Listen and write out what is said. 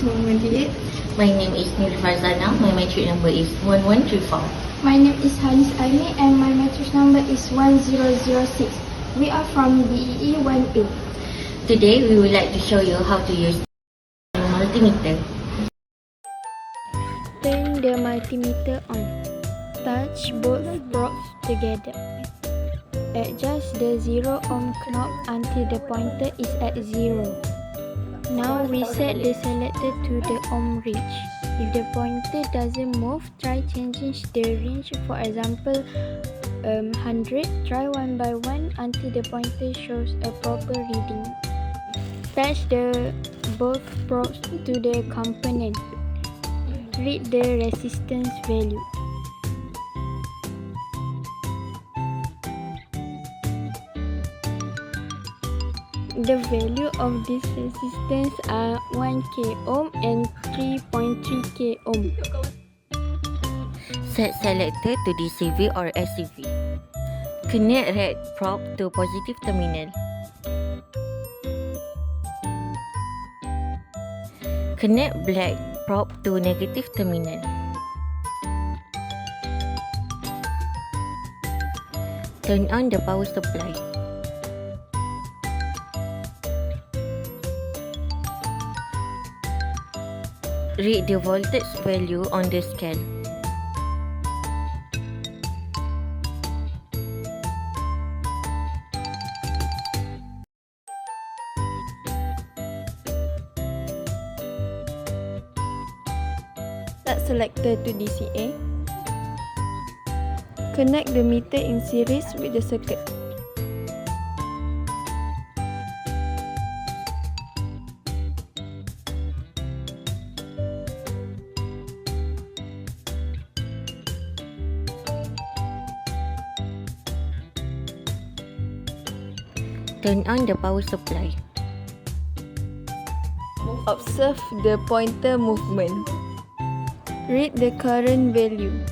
118. My name is Nilfarzana. My metric number is 1134. My name is Hanis Aini and my matrix number is 1006. We are from DEE 1A. Today we would like to show you how to use multimeter. Turn the multimeter on. Touch both probes together. Adjust the 0 ohm knob until the pointer is at 0. Now we set the selector to the ohm range. If the pointer doesn't move, try changing the range. For example, 100. Try one by one until the pointer shows a proper reading. Touch both probes to the component. Read the resistance value. The value of this resistance are 1k ohm and 3.3k ohm. Set selector to DCV or SCV. Connect red probe to positive terminal. Connect black probe to negative terminal. Turn on the power supply. Read the voltage value on the scale. Set selector to DCA. Connect the meter in series with the circuit. Turn on the power supply. Observe the pointer movement. Read the current value.